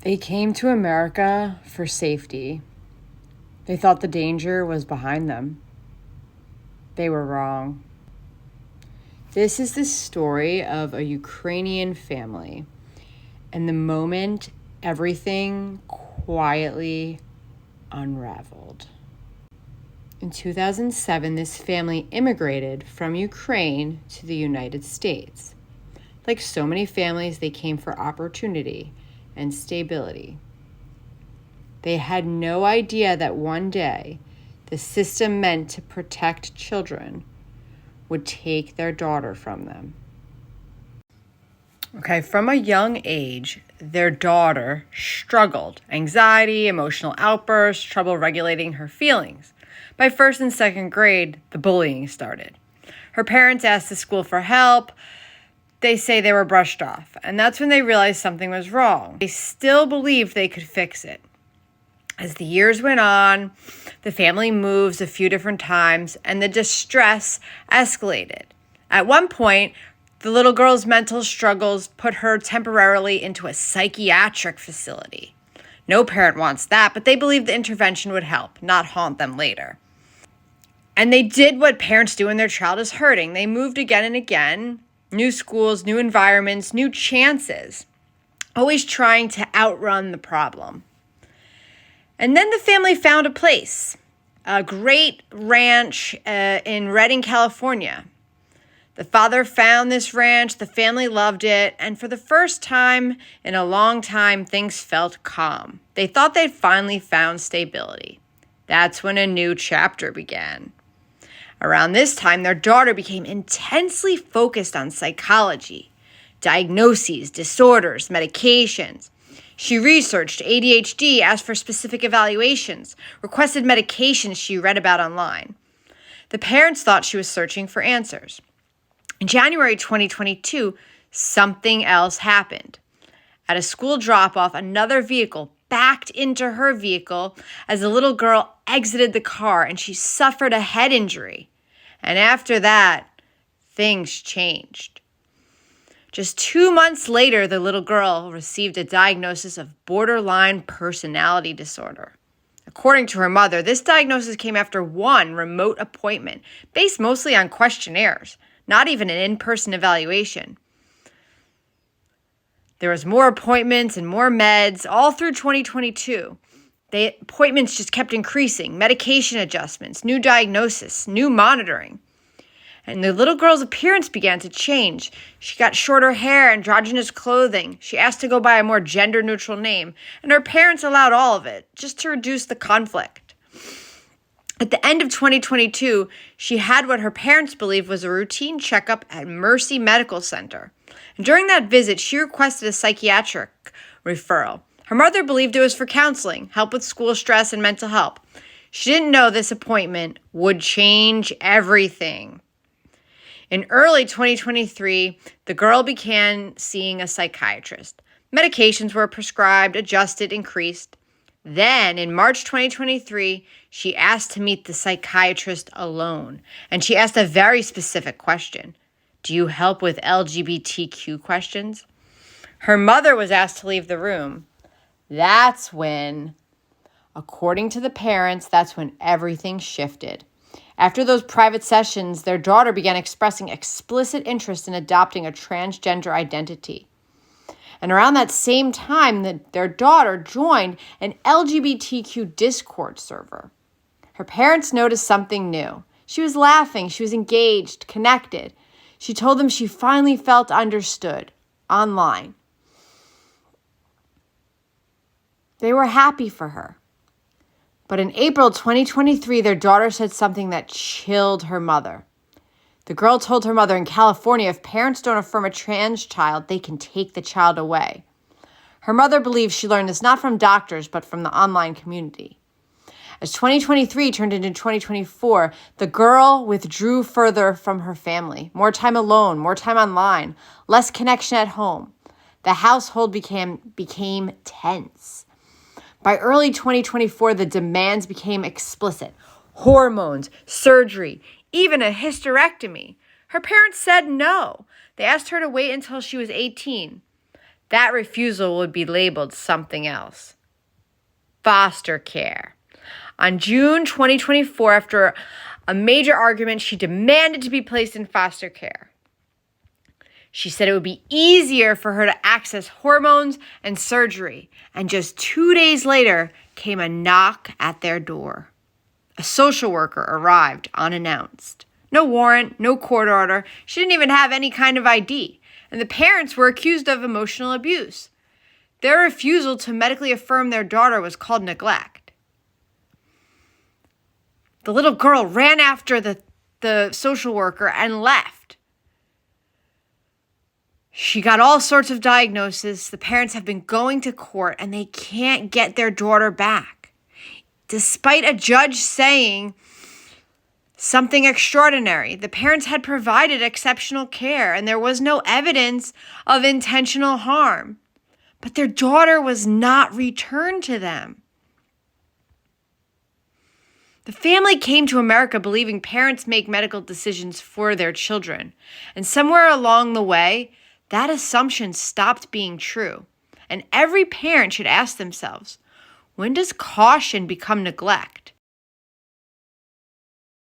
They came to America for safety. They thought the danger was behind them. They were wrong. This is the story of a Ukrainian family and the moment everything quietly unraveled. In 2007, this family immigrated from Ukraine to the United States. Like so many families, they came for opportunity and stability. They had no idea that one day the system meant to protect children would take their daughter from them. Okay, from a young age, their daughter struggled. Anxiety, emotional outbursts, trouble regulating her feelings. By first and second grade, the bullying started. Her parents asked the school for help. They say they were brushed off, and that's when they realized something was wrong. They still believed they could fix it. As the years went on, the family moves a few different times, and the distress escalated. At one point, the little girl's mental struggles put her temporarily into a psychiatric facility. No parent wants that, but they believed the intervention would help, not haunt them later. And they did what parents do when their child is hurting. They moved again and again. New schools, new environments, new chances, always trying to outrun the problem. And then the family found a place, a great ranch in Redding, California. The father found this ranch, the family loved it, and for the first time in a long time, things felt calm. They thought they'd finally found stability. That's when a new chapter began. Around this time, their daughter became intensely focused on psychology, diagnoses, disorders, medications. She researched ADHD, asked for specific evaluations, requested medications she read about online. The parents thought she was searching for answers. In January 2022, something else happened. At a school drop-off, another vehicle backed into her vehicle as the little girl exited the car, and she suffered a head injury. And after that, things changed. Just 2 months later, the little girl received a diagnosis of borderline personality disorder. According to her mother, this diagnosis came after one remote appointment, based mostly on questionnaires, not even an in-person evaluation. There was more appointments and more meds all through 2022. The appointments just kept increasing, medication adjustments, new diagnosis, new monitoring. And the little girl's appearance began to change. She got shorter hair, androgynous clothing. She asked to go by a more gender-neutral name, and her parents allowed all of it, just to reduce the conflict. At the end of 2022, she had what her parents believed was a routine checkup at Mercy Medical Center. And during that visit, she requested a psychiatric referral. Her mother believed it was for counseling, help with school stress, and mental health. She didn't know this appointment would change everything. In early 2023, the girl began seeing a psychiatrist. Medications were prescribed, adjusted, increased. Then, in March 2023, she asked to meet the psychiatrist alone. And she asked a very specific question. Do you help with LGBTQ questions? Her mother was asked to leave the room. That's when, according to the parents, that's when everything shifted. After those private sessions, their daughter began expressing explicit interest in adopting a transgender identity. And around that same time, their daughter joined an LGBTQ Discord server. Her parents noticed something new. She was laughing, she was engaged, connected. She told them she finally felt understood online. They were happy for her. But in April 2023, their daughter said something that chilled her mother. The girl told her mother in California, if parents don't affirm a trans child, they can take the child away. Her mother believes she learned this not from doctors, but from the online community. As 2023 turned into 2024, the girl withdrew further from her family. More time alone, more time online, less connection at home. The household became tense. By early 2024, the demands became explicit. Hormones, surgery, even a hysterectomy. Her parents said no. They asked her to wait until she was 18. that refusal would be labeled something else: foster care. On June 2024, after a major argument, she demanded to be placed in foster care. She said it would be easier for her to access hormones and surgery. And just 2 days later came a knock at their door. A social worker arrived unannounced. No warrant, no court order. She didn't even have any kind of ID. And the parents were accused of emotional abuse. Their refusal to medically affirm their daughter was called neglect. The little girl ran after the social worker and left. She got all sorts of diagnoses. The parents have been going to court and they can't get their daughter back. Despite a judge saying something extraordinary, the parents had provided exceptional care and there was no evidence of intentional harm. But their daughter was not returned to them. The family came to America believing parents make medical decisions for their children. And somewhere along the way, that assumption stopped being true. And every parent should ask themselves, when does caution become neglect?